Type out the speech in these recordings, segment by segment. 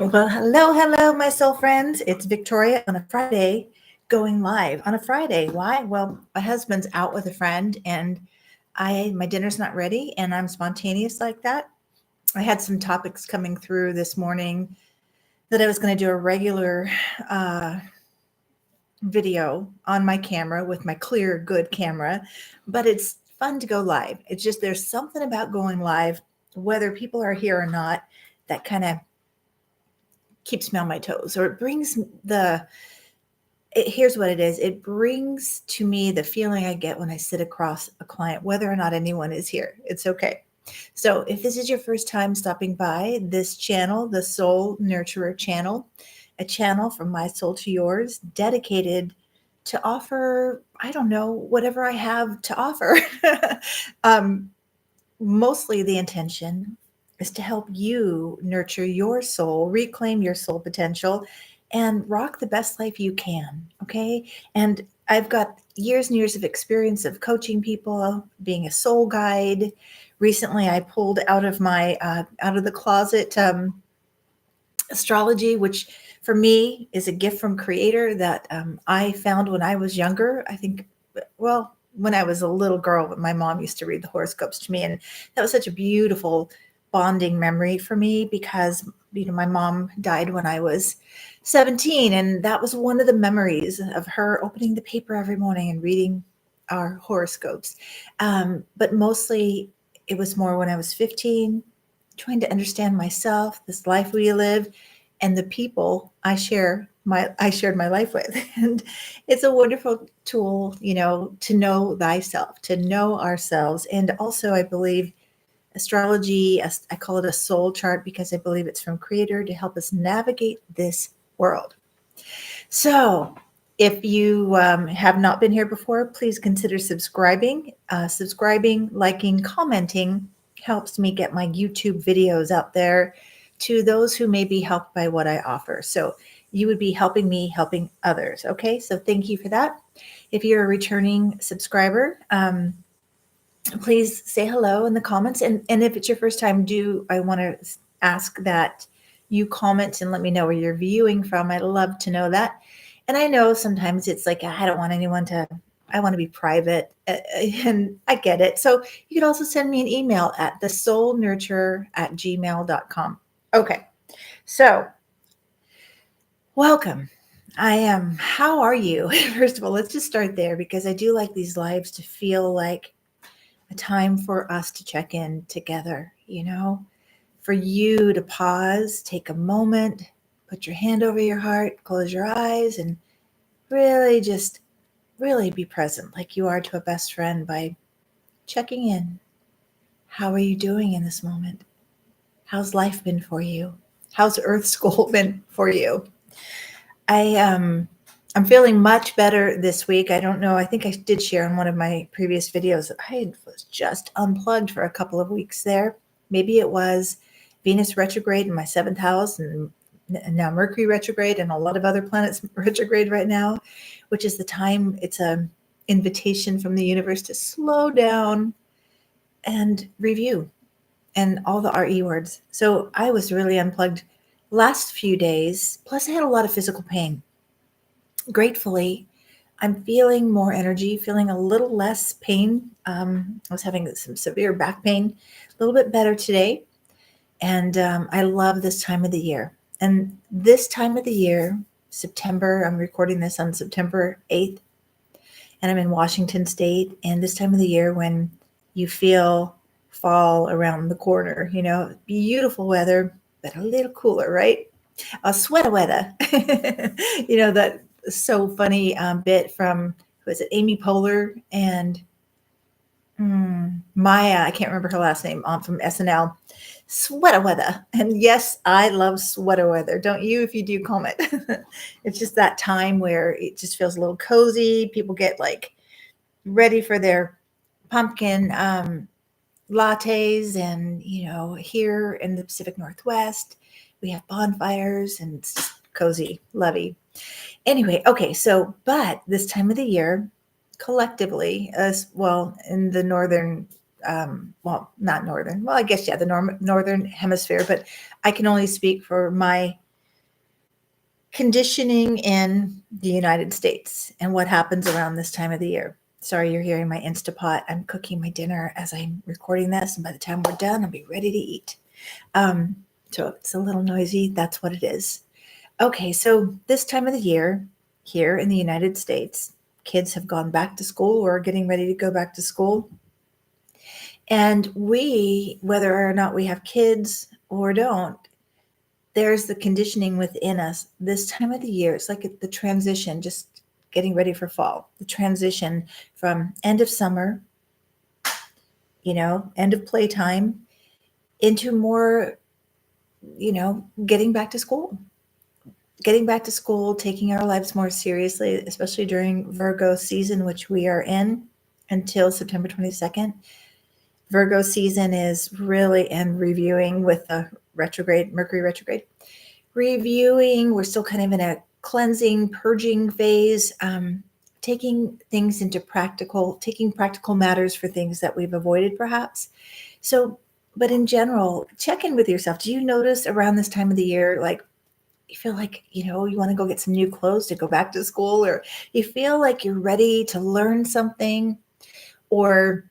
Well, hello, my soul friends. It's Victoria on a Friday, going live on a Friday. Why? Well, my husband's out with a friend, and my dinner's not ready, and I'm spontaneous like that. I had some topics coming through this morning that I was going to do a regular uh, video on my camera with my clear, good camera, but it's fun to go live. It's just there's something about going live, whether people are here or not, that kind of keeps me on my toes, or it brings here's what it is. It brings to me the feeling I get when I sit across a client, whether or not anyone is here. It's okay. So if this is your first time stopping by this channel, the Soul Nurturer channel, a channel from my soul to yours, dedicated to offer, I don't know, whatever I have to offer. um, Mostly the intention is to help you nurture your soul, reclaim your soul potential, and rock the best life you can. Okay. And I've got years and years of experience of coaching people, being a soul guide. Recently, I pulled out of my out of the closet astrology, which for me is a gift from Creator that I found when I was younger. I think, well, when I was a little girl, my mom used to read the horoscopes to me, and that was such a beautiful bonding memory for me because my mom died when I was 17, and that was one of the memories of her opening the paper every morning and reading our horoscopes. But mostly, it was more when I was 15, trying to understand myself, this life we live, and the people I shared my life with. And it's a wonderful tool, to know thyself, to know ourselves. And also, I believe astrology, I call it a soul chart because I believe it's from Creator to help us navigate this world. So, if you have not been here before, please consider subscribing. Subscribing, liking, commenting helps me get my YouTube videos out there to those who may be helped by what I offer. So, you would be helping me, helping others. Okay, so thank you for that. If you're a returning subscriber, please say hello in the comments. And if it's your first time, I want to ask that you comment and let me know where you're viewing from. I'd love to know that. And I know sometimes it's like, I don't want anyone to, I want to be private, and I get it. So you could also send me an email at thesoulnurturer@gmail.com. Okay. So welcome. How are you? First of all, let's just start there because I do like these lives to feel like a time for us to check in together, for you to pause, take a moment, put your hand over your heart, close your eyes, and really just really be present like you are to a best friend by checking in. How are you doing in this moment? How's life been for you? How's Earth School been for you? I'm feeling much better this week. I don't know. I think I did share in one of my previous videos that I was just unplugged for a couple of weeks there. Maybe it was Venus retrograde in my seventh house, and now Mercury retrograde, and a lot of other planets retrograde right now, which is the time it's a invitation from the universe to slow down and review and all the RE words. So I was really unplugged last few days. Plus, I had a lot of physical pain. Gratefully, I'm feeling more energy, feeling a little less pain. I was having some severe back pain, a little bit better today. And I love this time of the year. And this time of the year, September, I'm recording this on September 8th, and I'm in Washington State. And this time of the year, when you feel fall around the corner, beautiful weather, but a little cooler, right? Sweater weather. That so funny bit from, who is it, Amy Poehler and Maya, I can't remember her last name, from SNL. Sweater weather. And yes, I love sweater weather. Don't you? If you do, comment. It's just that time where it just feels a little cozy. People get like ready for their pumpkin lattes. And, here in the Pacific Northwest, we have bonfires and it's just cozy, lovey. Anyway, okay, so, but this time of the year, collectively, as well, in the northern, well, not northern, well, I guess, yeah, the northern hemisphere, but I can only speak for my Conditioning in the United States and what happens around this time of the year. Sorry, you're hearing my Instapot. I'm cooking my dinner as I'm recording this, and by the time we're done, I'll be ready to eat. Um, so if it's a little noisy, that's what it is. Okay, so this time of the year here in the United States, kids have gone back to school or are getting ready to go back to school. And we, whether or not we have kids or don't, there's the conditioning within us this time of the year. It's like the transition, just getting ready for fall, the transition from end of summer, end of playtime into more, getting back to school. Getting back to school, taking our lives more seriously, especially during Virgo season, which we are in until September 22nd. Virgo season is really, and reviewing with the Mercury retrograde, reviewing. We're still kind of in a cleansing, purging phase, taking things into taking practical matters for things that we've avoided perhaps. So, but in general, check in with yourself. Do you notice around this time of the year, like, you feel like, you want to go get some new clothes to go back to school, or you feel like you're ready to learn something or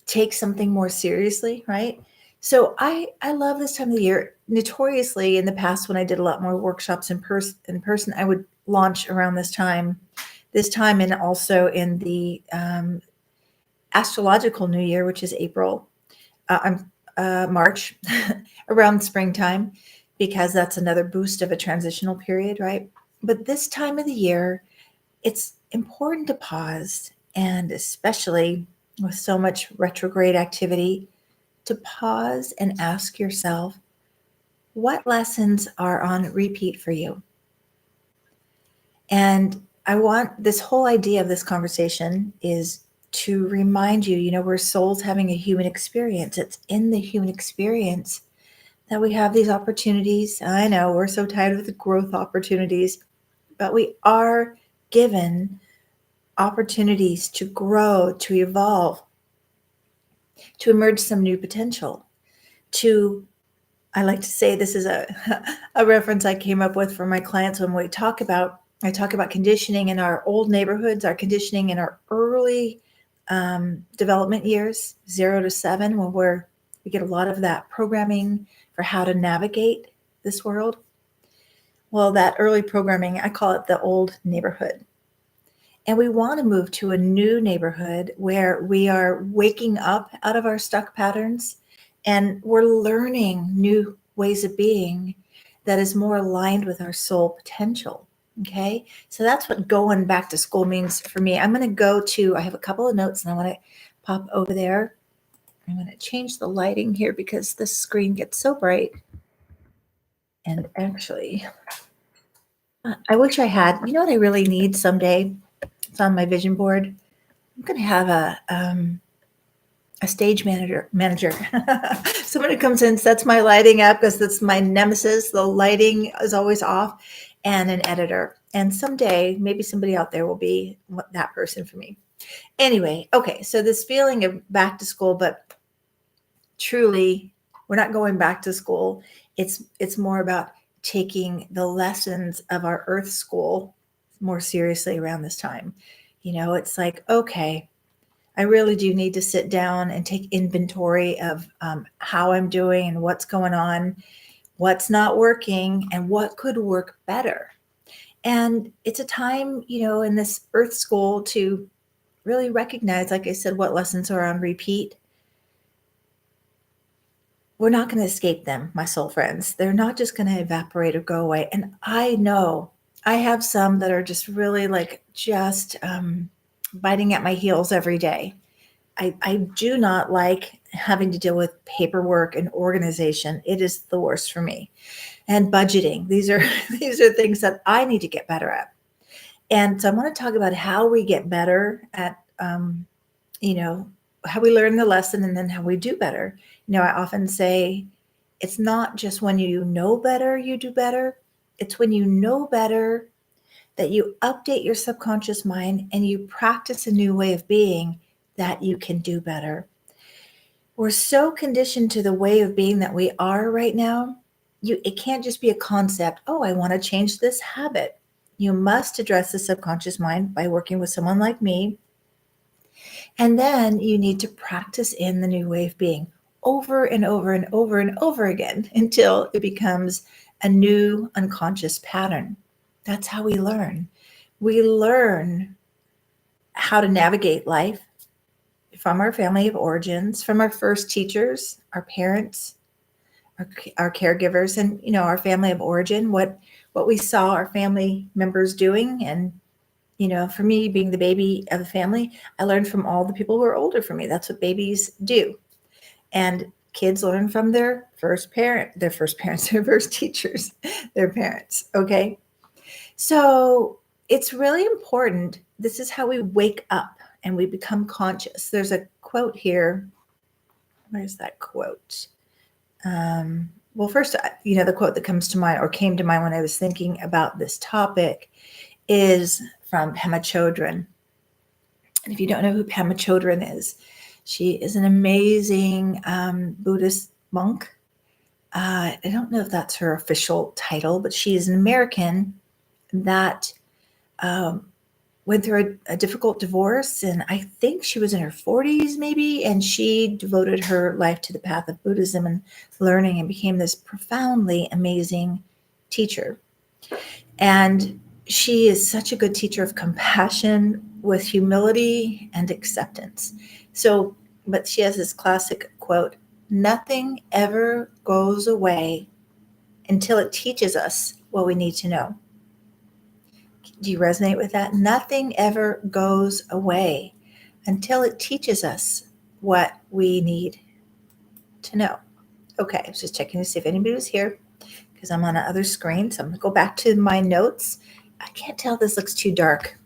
take something more seriously, right? So I love this time of the year. Notoriously, in the past, when I did a lot more workshops in person, I would launch around this time, and also in the astrological New Year, which is April, March, around springtime, because that's another boost of a transitional period, right? But this time of the year, it's important to pause, and especially with so much retrograde activity, to pause and ask yourself, what lessons are on repeat for you? And I want this whole idea of this conversation is to remind you, we're souls having a human experience. It's in the human experience that we have these opportunities. I know we're so tired of the growth opportunities, but we are given opportunities to grow, to evolve, to emerge some new potential, I like to say this is a reference I came up with for my clients when I talk about conditioning in our old neighborhoods, our conditioning in our early development years, 0 to 7, when we get a lot of that programming for how to navigate this world. Well, that early programming, I call it the old neighborhood. And we want to move to a new neighborhood where we are waking up out of our stuck patterns and we're learning new ways of being that is more aligned with our soul potential. Okay. So that's what going back to school means for me. I'm going to I have a couple of notes and I want to pop over there. I'm going to change the lighting here because the screen gets so bright. And actually, I wish I had, what I really need someday? It's on my vision board. I'm going to have a stage manager, someone who comes in, sets my lighting up, because that's my nemesis. The lighting is always off, and an editor. And someday, maybe somebody out there will be that person for me. Anyway, okay, so this feeling of back to school, but truly, we're not going back to school. It's more about taking the lessons of our Earth school more seriously around this time. It's like, okay, I really do need to sit down and take inventory of how I'm doing and what's going on, what's not working, and what could work better. And it's a time, in this Earth school to really recognize, like I said, what lessons are on repeat. We're not going to escape them, my soul friends. They're not just going to evaporate or go away. And I know I have some that are just really biting at my heels every day. I do not like having to deal with paperwork and organization. It is the worst for me. And budgeting. These are things that I need to get better at. And so I want to talk about how we get better at, how we learn the lesson and then how we do better. I often say it's not just when you know better, you do better. It's when you know better that you update your subconscious mind and you practice a new way of being that you can do better. We're so conditioned to the way of being that we are right now it can't just be a concept. Oh, I want to change this habit. You must address the subconscious mind by working with someone like me. And then you need to practice in the new way of being over and over and over and over again until it becomes a new unconscious pattern. That's how we learn. We learn how to navigate life from our family of origins, from our first teachers, our parents, our caregivers, and our family of origin, what we saw our family members doing. And for me, being the baby of the family, I learned from all the people who are older from me. That's what babies do. And kids learn from their first parents, their first teachers, their parents. Okay. So it's really important. This is how we wake up and we become conscious. There's a quote here. Where's that quote? Well, first, the quote that comes to mind or came to mind when I was thinking about this topic is from Pema Chodron. And if you don't know who Pema Chodron is, she is an amazing Buddhist monk. I don't know if that's her official title, but she is an American that went through a difficult divorce. And I think she was in her 40s maybe. And she devoted her life to the path of Buddhism and learning and became this profoundly amazing teacher. And she is such a good teacher of compassion with humility and acceptance. So, but she has this classic quote, nothing ever goes away until it teaches us what we need to know. Do you resonate with that? Nothing ever goes away until it teaches us what we need to know. Okay, I was just checking to see if anybody was here because I'm on another screen. So I'm going to go back to my notes. I can't tell if this looks too dark.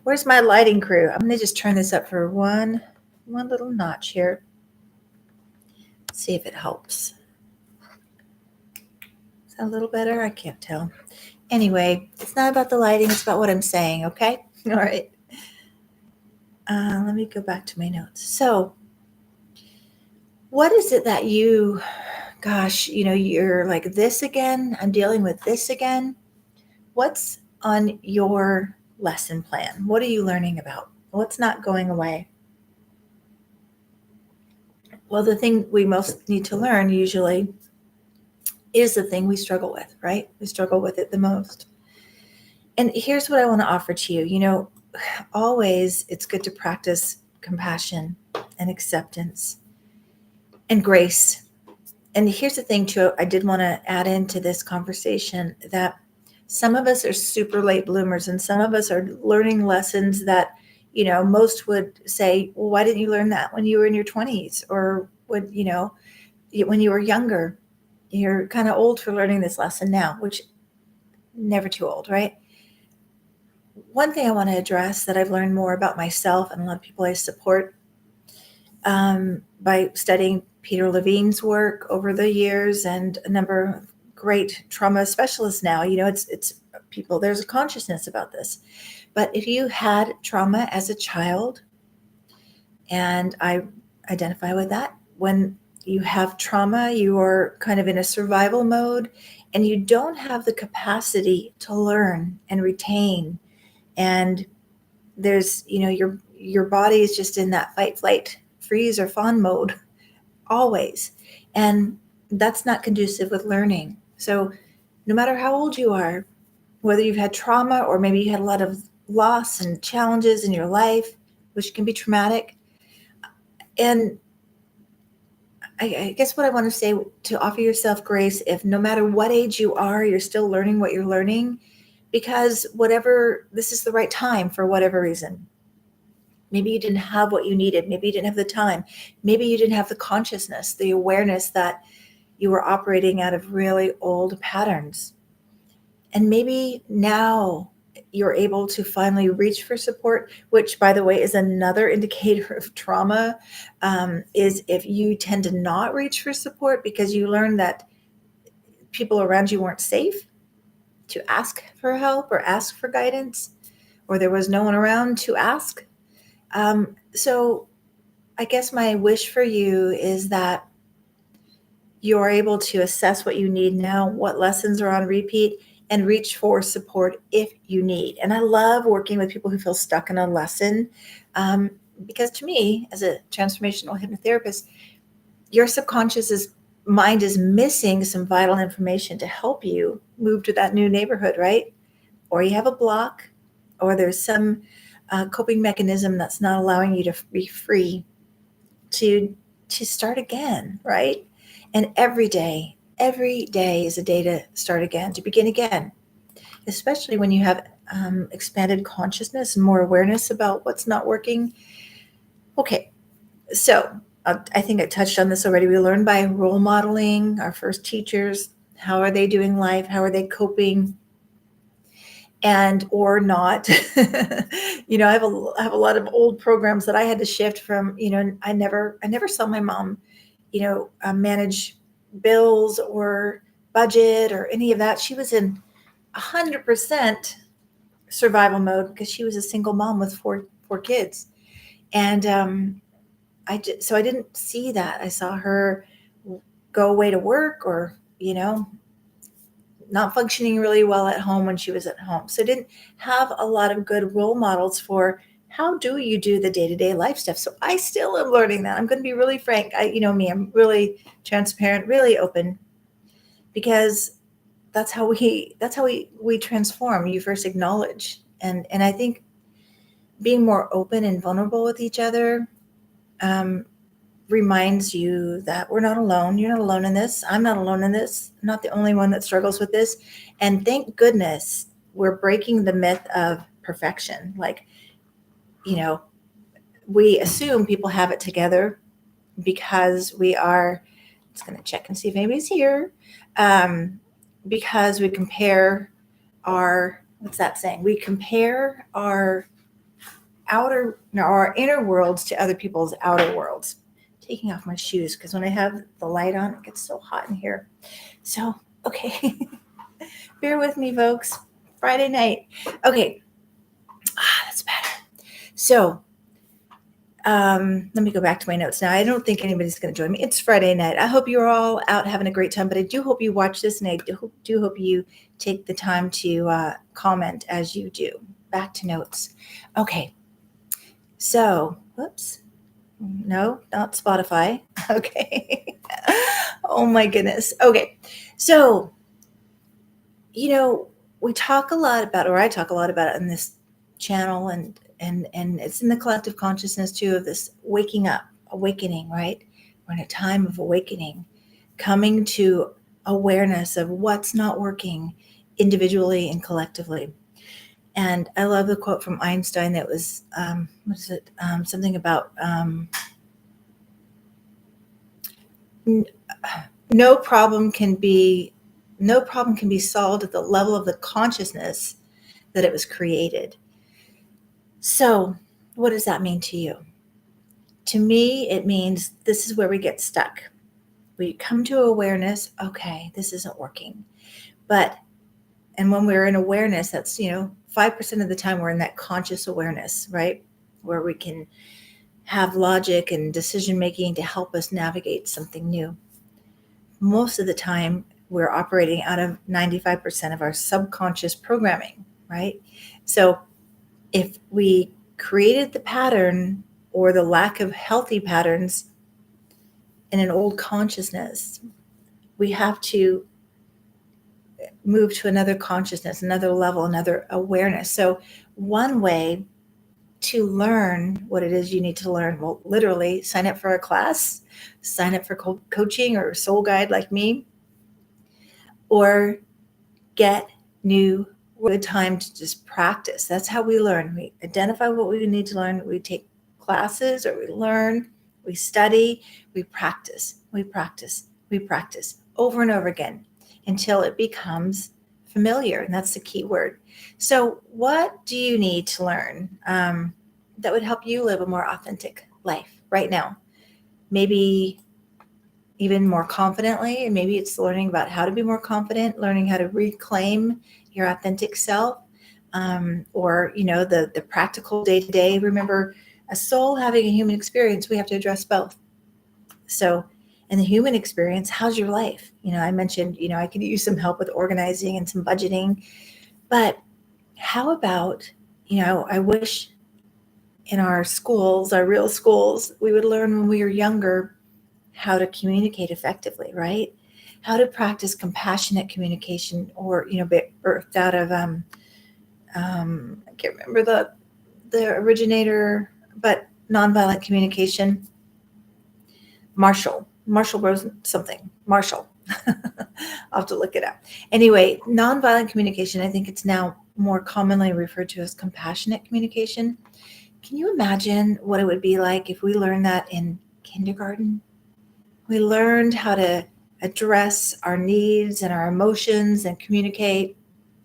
Where's my lighting crew? I'm going to just turn this up for one little notch here. See if it helps. Is that a little better? I can't tell. Anyway, it's not about the lighting. It's about what I'm saying, okay? All right. Let me go back to my notes. So what is it that you're like this again? I'm dealing with this again. What's on your lesson plan? What are you learning about? What's not going away? Well, the thing we most need to learn usually is the thing we struggle with, right? We struggle with it the most. And here's what I want to offer to you. Always it's good to practice compassion and acceptance and grace. And here's the thing too, I did want to add into this conversation that some of us are super late bloomers and some of us are learning lessons that, most would say, well, why didn't you learn that when you were in your 20s or when you were younger? You're kind of old for learning this lesson now, which never too old, right? One thing I want to address that I've learned more about myself and a lot of people I support by studying Peter Levine's work over the years and a number of great trauma specialists now, it's people, there's a consciousness about this. But if you had trauma as a child, and I identify with that, when you have trauma, you are kind of in a survival mode and you don't have the capacity to learn and retain. And there's, your body is just in that fight, flight, freeze, or fawn mode always. And that's not conducive with learning. So no matter how old you are, whether you've had trauma or maybe you had a lot of loss and challenges in your life, which can be traumatic. And I guess what I want to say, to offer yourself grace, if no matter what age you are, you're still learning what you're learning, because this is the right time for whatever reason. Maybe you didn't have what you needed. Maybe you didn't have the time. Maybe you didn't have the consciousness, the awareness that you were operating out of really old patterns. And maybe now you're able to finally reach for support, which, by the way, is another indicator of trauma, is if you tend to not reach for support because you learned that people around you weren't safe to ask for help or ask for guidance, or there was no one around to ask. So I guess my wish for you is that you're able to assess what you need now, what lessons are on repeat, and reach for support if you need. And I love working with people who feel stuck in a lesson, because to me, as a transformational hypnotherapist, your mind is missing some vital information to help you move to that new neighborhood, right? Or you have a block, or there's some coping mechanism that's not allowing you to be free to start again, right? And every day is a day to start again, to begin again, especially when you have expanded consciousness and more awareness about what's not working. Okay, so I think I touched on this already. We learn by role modeling our first teachers. How are they doing life? How are they coping? And or not. I have a lot of old programs that I had to shift from. I never saw my mom, manage bills or budget or any of that. She was in 100% survival mode because she was a single mom with four kids, and so I didn't see that. I saw her go away to work, or not functioning really well at home when she was at home. So I didn't have a lot of good role models for how do you do the day-to-day life stuff. So I still am learning that. I'm going to be really frank. I'm really transparent, really open, because that's how we transform. You first acknowledge. And I think being more open and vulnerable with each other reminds you that we're not alone. You're not alone in this. I'm not alone in this. I'm not the only one that struggles with this. And thank goodness we're breaking the myth of perfection. Like, we assume people have it together because we are, just going to check and see if anybody's here, because we compare what's that saying? We compare our inner worlds to other people's outer worlds. Taking off my shoes because when I have the light on, it gets so hot in here. So, okay. Bear with me, folks. Friday night. Okay. That's better. So, let me go back to my notes now. I don't think anybody's going to join me. It's Friday night. I hope you're all out having a great time, but I do hope you watch this, and I do hope you take the time to comment as you do. Back to notes. Okay. So, whoops. No, not Spotify. Okay. Oh my goodness. Okay. So, we talk a lot about, or I talk a lot about it in this channel, and it's in the collective consciousness too, of this waking up, awakening, right? We're in a time of awakening, coming to awareness of what's not working individually and collectively. And I love the quote from Einstein that was, something about no problem can be solved at the level of the consciousness that it was created. So, what does that mean to you? To me, it means this is where we get stuck. We come to awareness, okay, this isn't working. And when we're in awareness, that's, 5% of the time we're in that conscious awareness, right? Where we can have logic and decision making to help us navigate something new. Most of the time, we're operating out of 95% of our subconscious programming, right? So if we created the pattern or the lack of healthy patterns in an old consciousness, we have to move to another consciousness, another level, another awareness. So one way to learn what it is you need to learn, well, literally sign up for a class, sign up for coaching or soul guide like me, or get new good time to just practice. That's how we learn. We identify what we need to learn. We take classes, or we learn, we study, we practice over and over again until it becomes familiar. And that's the key word. So what do you need to learn that would help you live a more authentic life right now? Maybe even more confidently, and maybe it's learning about how to be more confident, learning how to reclaim your authentic self, or the practical day-to-day. Remember, a soul having a human experience, we have to address both. So, And the human experience, how's your life? I mentioned, I could use some help with organizing and some budgeting, but how about, I wish in our schools, our real schools, we would learn when we were younger how to communicate effectively, right? How to practice compassionate communication, or birthed out of I can't remember the originator, but nonviolent communication. Marshall Rosen something. Marshall. I'll have to look it up. Anyway, nonviolent communication, I think it's now more commonly referred to as compassionate communication. Can you imagine what it would be like if we learned that in kindergarten? We learned how to address our needs and our emotions and communicate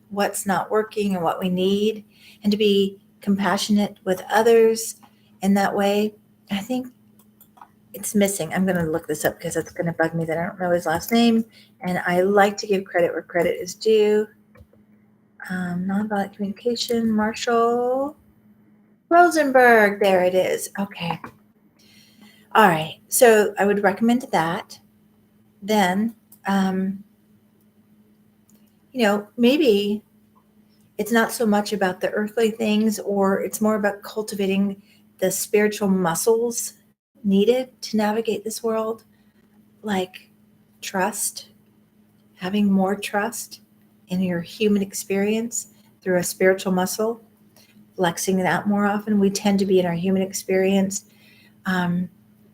what's not working and what we need, and to be compassionate with others in that way. I think it's missing. I'm going to look this up because it's going to bug me that I don't know his last name. And I like to give credit where credit is due. Nonviolent communication, Marshall Rosenberg. There it is. Okay. All right. So I would recommend that. Then, maybe it's not so much about the earthly things, or it's more about cultivating the spiritual muscles needed to navigate this world, like trust, having more trust in your human experience through a spiritual muscle, flexing that more often. We tend to be in our human experience,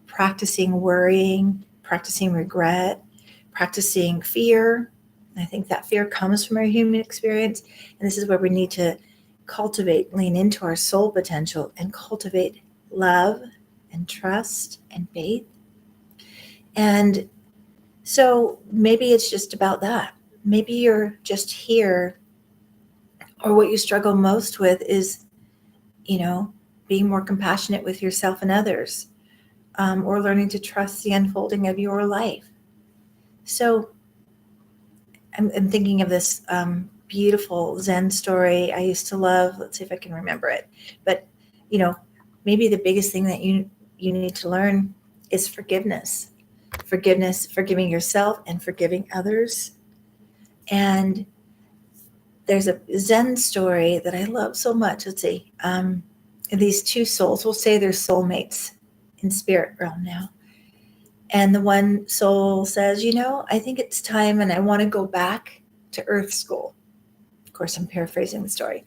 practicing worrying, practicing regret, practicing fear. I think that fear comes from our human experience. And this is where we need to cultivate, lean into our soul potential and cultivate love and trust and faith. And so maybe it's just about that. Maybe you're just here, or what you struggle most with is, being more compassionate with yourself and others, or learning to trust the unfolding of your life. So I'm thinking of this beautiful Zen story I used to love. Let's see if I can remember it. But, maybe the biggest thing that you need to learn is forgiveness. Forgiveness, forgiving yourself and forgiving others. And there's a Zen story that I love so much. Let's see. These two souls, we'll say they're soulmates in spirit realm now. And the one soul says, I think it's time and I want to go back to Earth School. Of course, I'm paraphrasing the story.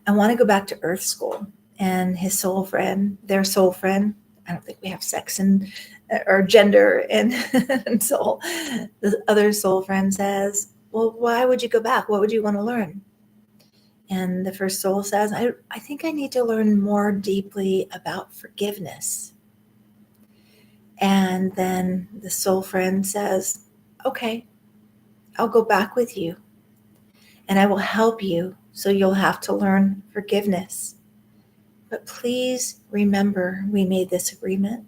I want to go back to Earth School. And his soul friend, their soul friend, I don't think we have sex and or gender and soul. The other soul friend says, well, why would you go back? What would you want to learn? And the first soul says, I think I need to learn more deeply about forgiveness. And then the soul friend says, okay, I'll go back with you and I will help you, so you'll have to learn forgiveness. But please remember, we made this agreement.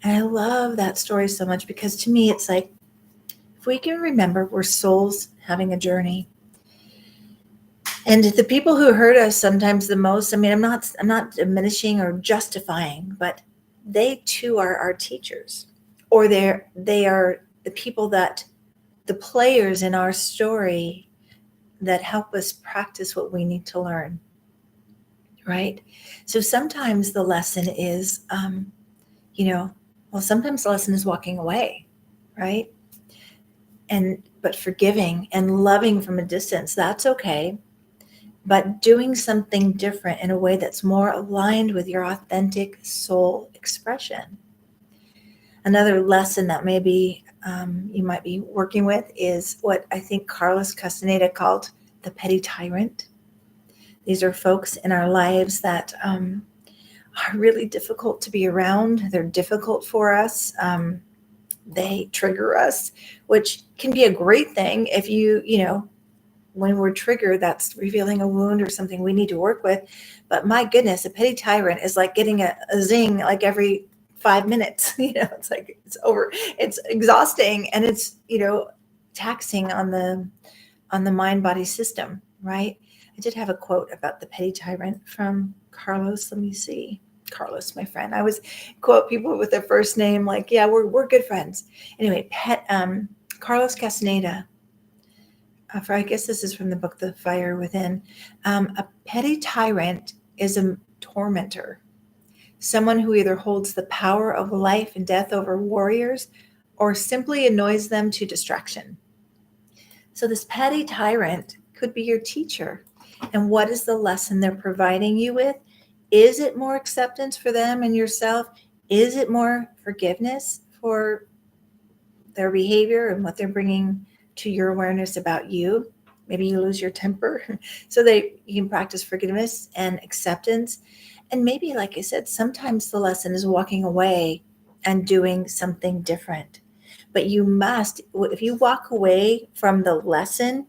And I love that story so much, because to me, it's like, if we can remember, we're souls having a journey. And the people who hurt us sometimes the most, I'm not diminishing or justifying, but they too are our teachers, or they are the people the players in our story that help us practice what we need to learn. Right? So sometimes the lesson is, sometimes the lesson is walking away, right? But forgiving and loving from a distance, that's okay. But doing something different in a way that's more aligned with your authentic soul expression. Another lesson that maybe you might be working with is what I think Carlos Castaneda called the petty tyrant. These are folks in our lives that are really difficult to be around. They're difficult for us. They trigger us, which can be a great thing if when we're triggered, that's revealing a wound or something we need to work with. But my goodness, a petty tyrant is like getting a zing like every 5 minutes. It's like it's over. It's exhausting, and it's taxing on the mind-body system, right? I did have a quote about the petty tyrant from Carlos. Let me see. Carlos, my friend. I always quote people with their first name, like, yeah, we're good friends. Anyway, Carlos Castaneda. For I guess this is from the book The Fire Within. A petty tyrant is a tormentor, someone who either holds the power of life and death over warriors or simply annoys them to distraction. So this petty tyrant could be your teacher. And what is the lesson they're providing you with? Is it more acceptance for them and yourself? Is it more forgiveness for their behavior and what they're bringing to your awareness about you? Maybe you lose your temper so that you can practice forgiveness and acceptance. And maybe, like I said, sometimes the lesson is walking away and doing something different. But you must, if you walk away from the lesson,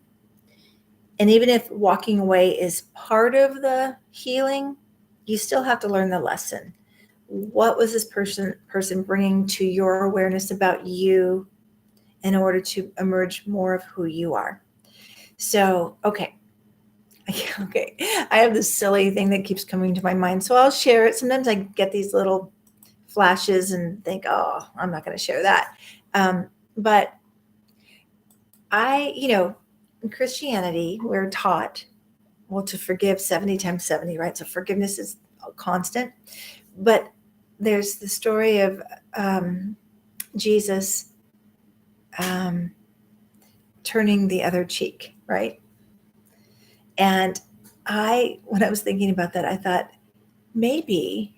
and even if walking away is part of the healing, you still have to learn the lesson. What was this person bringing to your awareness about you in order to emerge more of who you are? So, okay. Okay. I have this silly thing that keeps coming to my mind. So I'll share it. Sometimes I get these little flashes and think, oh, I'm not going to share that. But in Christianity, we're taught, well, to forgive 70 times 70, right? So forgiveness is constant. But there's the story of Jesus turning the other cheek, right? And when I was thinking about that, I thought maybe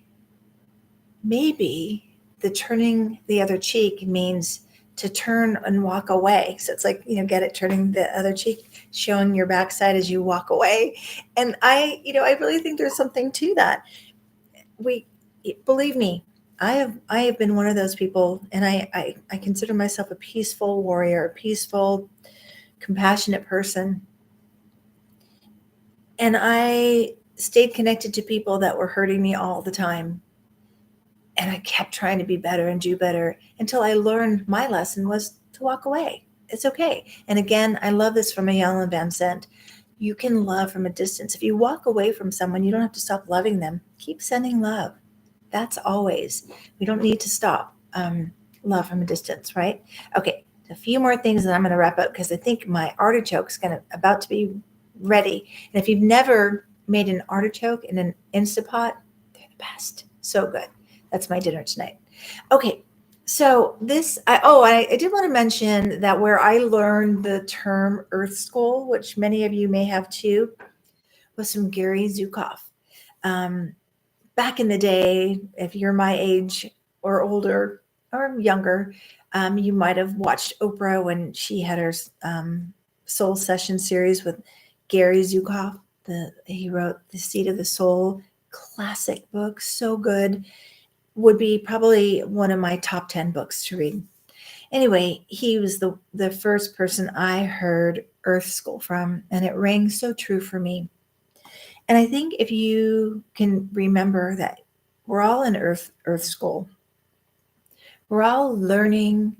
the turning the other cheek means to turn and walk away. So it's like, get it, turning the other cheek, showing your backside as you walk away. And I really think there's something to that. Believe me, I have been one of those people, and I consider myself a peaceful warrior, a peaceful, compassionate person. And I stayed connected to people that were hurting me all the time. And I kept trying to be better and do better until I learned my lesson was to walk away. It's okay. And again, I love this from Iyanla Vanzant. You can love from a distance. If you walk away from someone, you don't have to stop loving them. Keep sending love. That's always. We don't need to stop love from a distance, right? Okay, a few more things and I'm going to wrap up because I think my artichoke's about to be ready. And if you've never made an artichoke in an Instapot, they're the best. So good. That's my dinner tonight. Okay, so I did want to mention that where I learned the term Earth School, which many of you may have too, was from Gary Zukav. Back in the day, if you're my age or older or younger, you might have watched Oprah when she had her Soul Session series with Gary Zukav. He wrote The Seed of the Soul, classic book, so good. Would be probably one of my top 10 books to read. Anyway, he was the first person I heard Earth School from, and it rang so true for me. And I think if you can remember that we're all in Earth School, we're all learning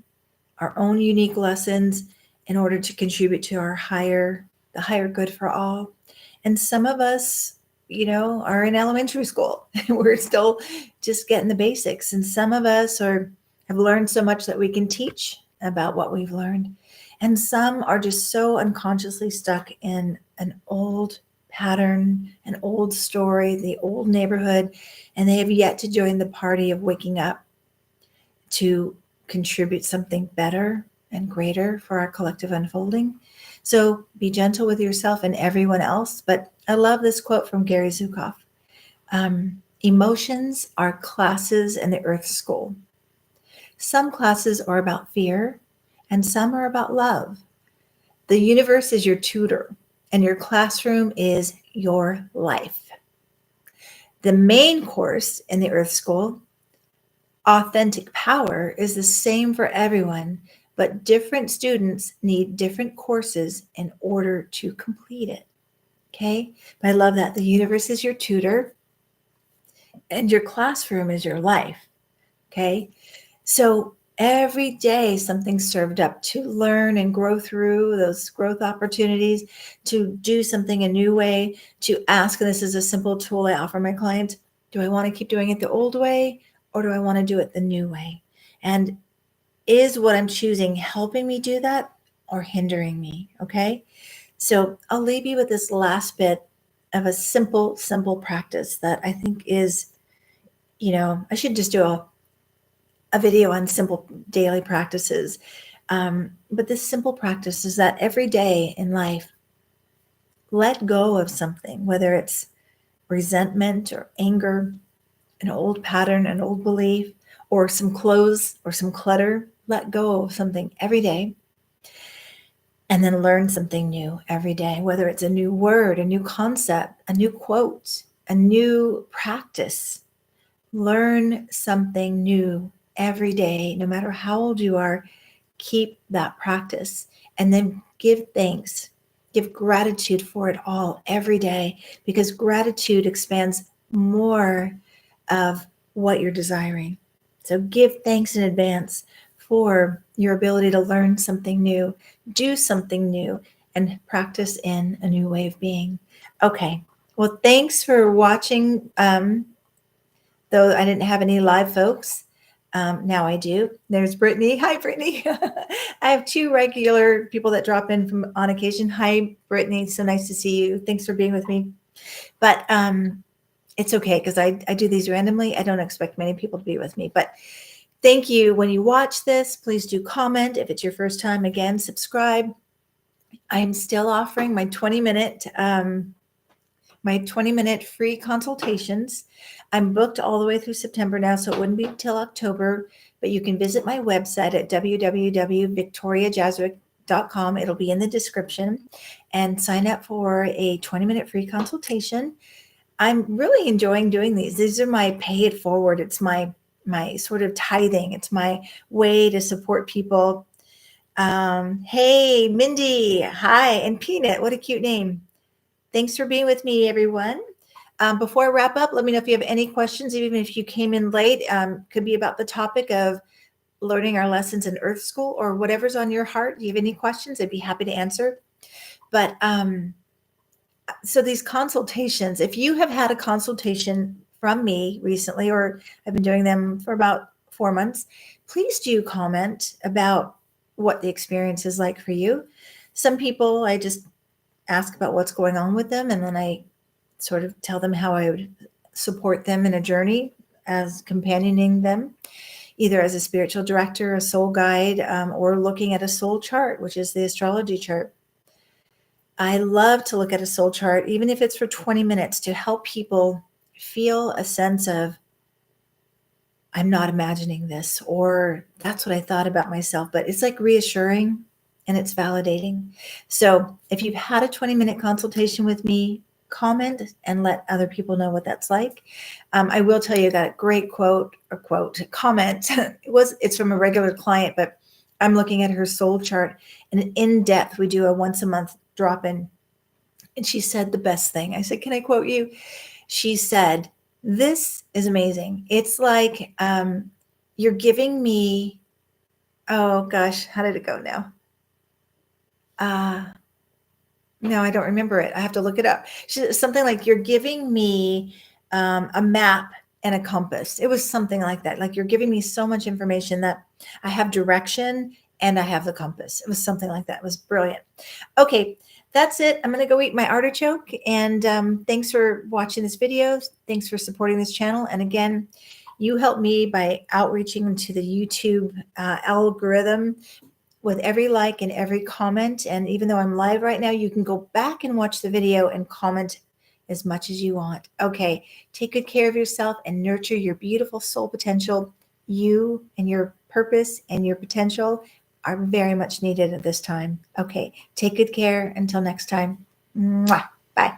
our own unique lessons in order to contribute to the higher good for all. And some of us, are in elementary school. We're still just getting the basics. And some of us have learned so much that we can teach about what we've learned. And some are just so unconsciously stuck in an old pattern, an old story, the old neighborhood, and they have yet to join the party of waking up to contribute something better and greater for our collective unfolding. So be gentle with yourself and everyone else. But I love this quote from Gary Zukav. Emotions are classes in the Earth School. Some classes are about fear and some are about love. The universe is your tutor and your classroom is your life. The main course in the Earth School, Authentic Power, is the same for everyone, but different students need different courses in order to complete it. Okay? But I love that. The universe is your tutor and your classroom is your life. Okay? So every day something's served up to learn and grow through those growth opportunities, to do something a new way, to ask, and this is a simple tool I offer my clients, Do I want to keep doing it the old way, or do I want to do it the new way? And is what I'm choosing helping me do that or hindering me? Okay. So I'll leave you with this last bit of a simple practice that I think is, I should just do a video on simple daily practices. But this simple practice is that every day in life, let go of something, whether it's resentment or anger, an old pattern, an old belief, or some clothes or some clutter. Let go of something every day and then learn something new every day, whether it's a new word, a new concept, a new quote, a new practice. Learn something new every day, no matter how old you are. Keep that practice and then give thanks, give gratitude for it all every day, because gratitude expands more of what you're desiring. So give thanks in advance for your ability to learn something new, do something new, and practice in a new way of being. Okay. Well, thanks for watching. Though I didn't have any live folks. Now I do. There's Brittany. Hi, Brittany. I have two regular people that drop in from on occasion. Hi, Brittany. So nice to see you. Thanks for being with me. But it's okay because I do these randomly. I don't expect many people to be with me. But thank you. When you watch this, please do comment. If it's your first time, again, subscribe. I am still offering my 20-minute free consultations. I'm booked all the way through September now, so it wouldn't be till October, but you can visit my website at www.victoriajazwick.com. It'll be in the description, and sign up for a 20-minute free consultation. I'm really enjoying doing these. These are my pay it forward. It's my sort of tithing. It's my way to support people. Hey, Mindy. Hi. And Peanut. What a cute name. Thanks for being with me, everyone. Before I wrap up, let me know if you have any questions, even if you came in late. Could be about the topic of learning our lessons in Earth School or whatever's on your heart. Do you have any questions? I'd be happy to answer. But so these consultations, if you have had a consultation from me recently, or I've been doing them for about 4 months, please do comment about what the experience is like for you. Some people, I just ask about what's going on with them, and then I sort of tell them how I would support them in a journey as companioning them, either as a spiritual director, a soul guide, or looking at a soul chart, which is the astrology chart. I love to look at a soul chart, even if it's for 20 minutes, to help people feel a sense of, I'm not imagining this, or that's what I thought about myself. But it's like reassuring and it's validating. So if you've had a 20-minute consultation with me, comment and let other people know what that's like. I will tell you, I got a great comment. It's from a regular client, but I'm looking at her soul chart, and in depth, we do a once a month drop in. And she said the best thing. I said, can I quote you? She said, this is amazing. It's like you're giving me, oh gosh, how did it go now? No, I don't remember it. I have to look it up. Something like, you're giving me a map and a compass. It was something like that. Like, you're giving me so much information that I have direction and I have the compass. It was something like that. It was brilliant. Okay, that's it. I'm going to go eat my artichoke. And thanks for watching this video. Thanks for supporting this channel. And again, you help me by outreaching into the YouTube algorithm with every like and every comment. And even though I'm live right now, you can go back and watch the video and comment as much as you want. Okay, take good care of yourself and nurture your beautiful soul potential. You and your purpose and your potential are very much needed at this time. Okay, take good care. Until next time. Mwah. Bye.